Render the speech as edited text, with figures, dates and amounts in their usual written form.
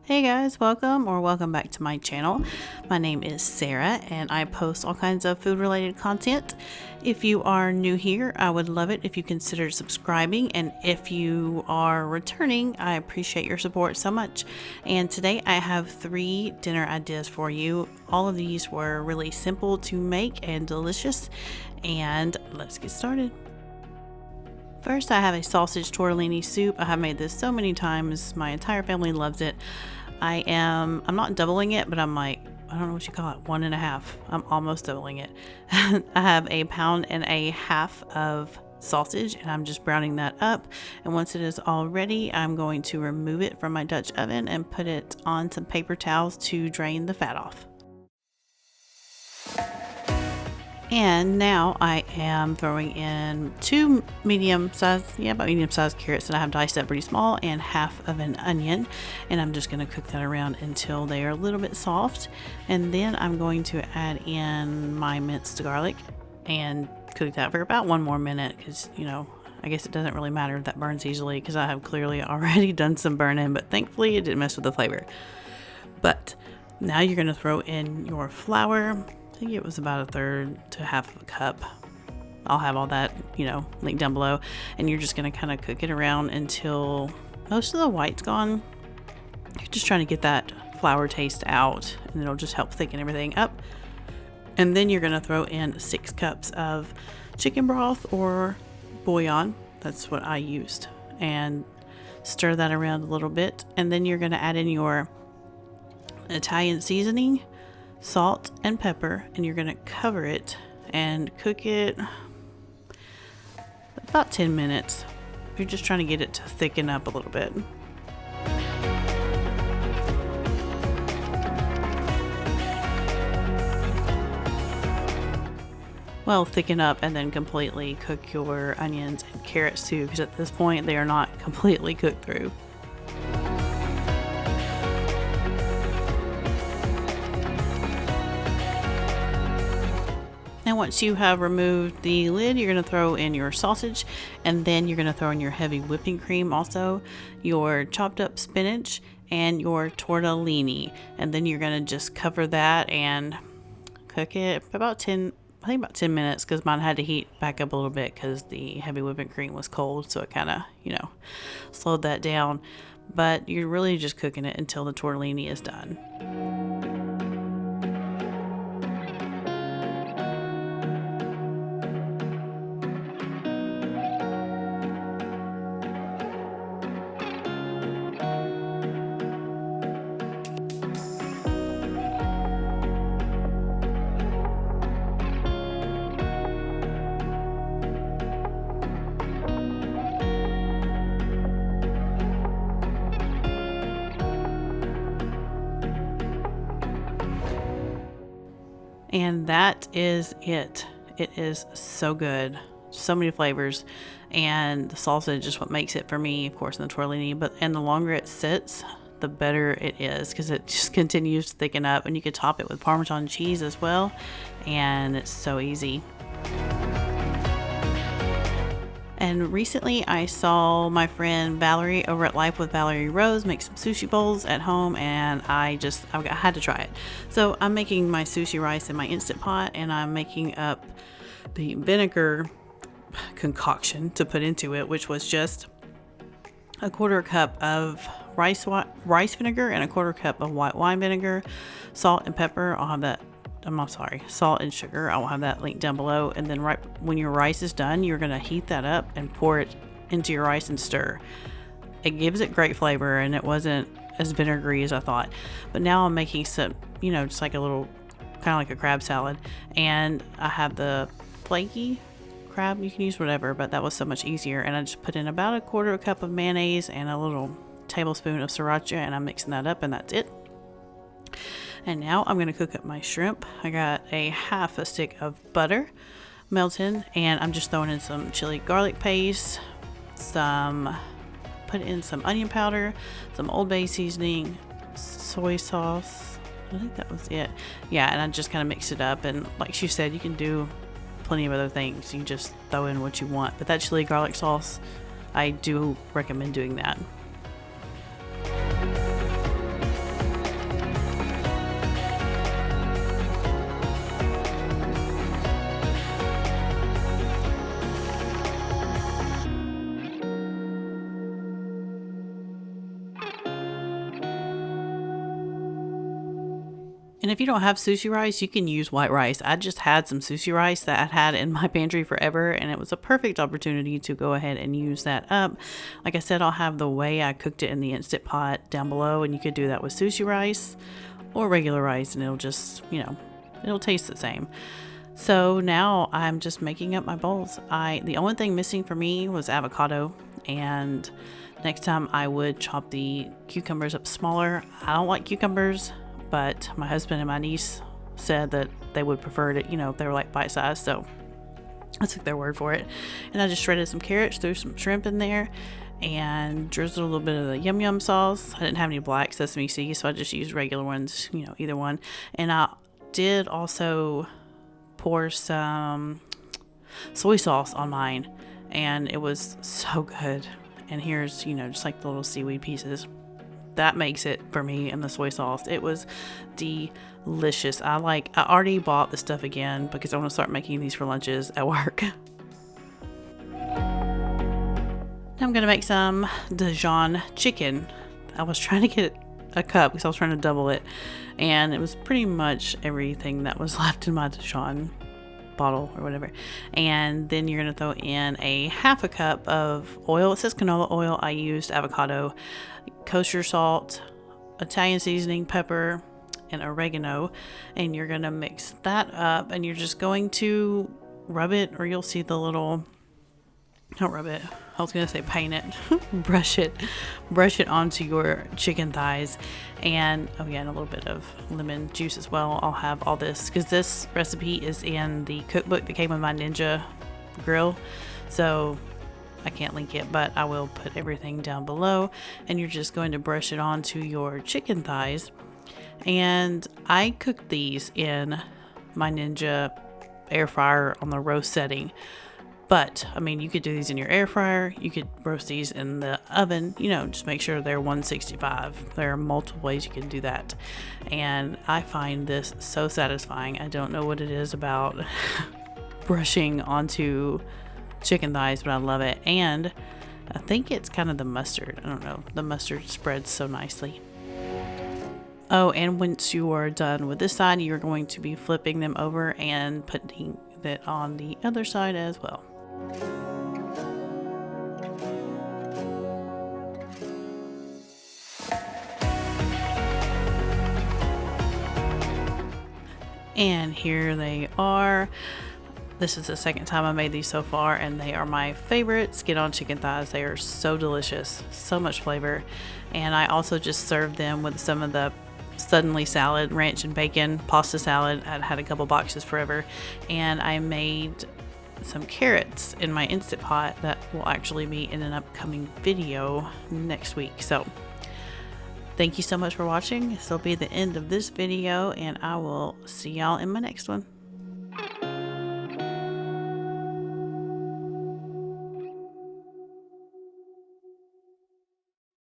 Hey guys, welcome back to my channel. My name is Sarah and I post all kinds of food related content. If you are new here, I would love it if you consider subscribing, and if you are returning, I appreciate your support so much. And today I have 3 dinner ideas for you. All of these were really simple to make and delicious, and let's get started. First, I have a sausage tortellini soup. I have made this so many times. My entire family loves it. I'm not doubling it, but I'm like, I don't know what you call it, 1.5. I'm almost doubling it. I have 1.5 pounds of sausage, and I'm just browning that up. And once it is all ready, I'm going to remove it from my Dutch oven and put it on some paper towels to drain the fat off. And now I am throwing in 2 medium-sized carrots that I have diced up pretty small, and half of an onion. And I'm just going to cook that around until they are a little bit soft. And then I'm going to add in my minced garlic and cook that for about 1 more minute because, I guess it doesn't really matter if that burns easily because I have clearly already done some burn-in, but thankfully it didn't mess with the flavor. But now you're going to throw in your flour. I think it was about 1/3 to 1/2 cup. I'll have all that, linked down below. And you're just going to kind of cook it around until most of the white's gone. You're just trying to get that flour taste out, and it'll just help thicken everything up. And then you're going to throw in 6 cups of chicken broth or bouillon. That's what I used. And stir that around a little bit. And then you're going to add in your Italian seasoning, salt and pepper, and you're going to cover it and cook it about 10 minutes. You're just trying to get it to thicken up a little bit. Well, thicken up and then completely cook your onions and carrots too, because at this point they are not completely cooked through. And once you have removed the lid, you're going to throw in your sausage, and then you're going to throw in your heavy whipping cream, also your chopped up spinach and your tortellini. And then you're going to just cover that and cook it for about 10 minutes, because mine had to heat back up a little bit because the heavy whipping cream was cold, so it kind of, slowed that down. But you're really just cooking it until the tortellini is done. And that is it. It is so good. So many flavors. And the sausage is what makes it for me, of course, in the tortellini. And the longer it sits, the better it is, because it just continues to thicken up. And you could top it with Parmesan cheese as well. And it's so easy. And recently I saw my friend Valerie over at Life with Valerie Rose make some sushi bowls at home, and I had to try it. So I'm making my sushi rice in my Instant Pot, and I'm making up the vinegar concoction to put into it, which was just 1/4 cup of rice vinegar and 1/4 cup of white wine vinegar, salt and pepper. Salt and sugar. I'll have that linked down below. And then right when your rice is done, you're going to heat that up and pour it into your rice and stir. It gives it great flavor, and it wasn't as vinegary as I thought. But now I'm making some, just like a little, kind of like a crab salad. And I have the flaky crab. You can use whatever, but that was so much easier. And I just put in about 1/4 cup of mayonnaise and a little tablespoon of sriracha, and I'm mixing that up, and that's it. And now I'm going to cook up my shrimp. I got 1/2 stick of butter melted, and I'm just throwing in some chili garlic paste, put in some onion powder, some Old Bay seasoning, soy sauce. I think that was it. Yeah, and I just kind of mix it up, and like she said, you can do plenty of other things. You just throw in what you want. But that chili garlic sauce, I do recommend doing that. And if you don't have sushi rice, you can use white rice. I just had some sushi rice that I'd had in my pantry forever, and it was a perfect opportunity to go ahead and use that up. Like I said, I'll have the way I cooked it in the Instant Pot down below, and you could do that with sushi rice or regular rice, and it'll just, it'll taste the same. So now I'm just making up my bowls. The only thing missing for me was avocado, and next time I would chop the cucumbers up smaller. I don't like cucumbers, but my husband and my niece said that they would prefer it, if they were like bite sized. So I took their word for it. And I just shredded some carrots, threw some shrimp in there, and drizzled a little bit of the yum yum sauce. I didn't have any black sesame seeds, so I just used regular ones, either one. And I did also pour some soy sauce on mine, and it was so good. And here's, just like the little seaweed pieces. That makes it for me, and the soy sauce. It was delicious. I already bought the stuff again because I want to start making these for lunches at work. I'm going to make some Dijon Chicken. I was trying to get a cup because I was trying to double it, and it was pretty much everything that was left in my Dijon bottle or whatever. And then you're going to throw in a half a cup of oil. It says canola oil. I used avocado, kosher salt, Italian seasoning, pepper, and oregano. And you're going to mix that up, and you're just going to rub it, or you'll see the little, don't rub it, I was going to say paint it, brush it onto your chicken thighs. And and a little bit of lemon juice as well. I'll have all this because this recipe is in the cookbook that came with my Ninja grill, so I can't link it, but I will put everything down below. And you're just going to brush it onto your chicken thighs. And I cooked these in my Ninja air fryer on the roast setting. But, you could do these in your air fryer. You could roast these in the oven. Just make sure they're 165. There are multiple ways you can do that. And I find this so satisfying. I don't know what it is about brushing onto chicken thighs, but I love it. And I think it's kind of the mustard. I don't know. The mustard spreads so nicely. Oh, and once you are done with this side, you're going to be flipping them over and putting it on the other side as well. And here they are. This is the second time I made these so far, and they are my favorites. Get on chicken thighs. They are so delicious, so much flavor. And I also just served them with some of the suddenly salad, ranch and bacon pasta salad. I'd had a couple boxes forever, and I made some carrots in my Instant Pot that will actually be in an upcoming video next week. So thank you so much for watching. This will be the end of this video, and I will see y'all in my next one.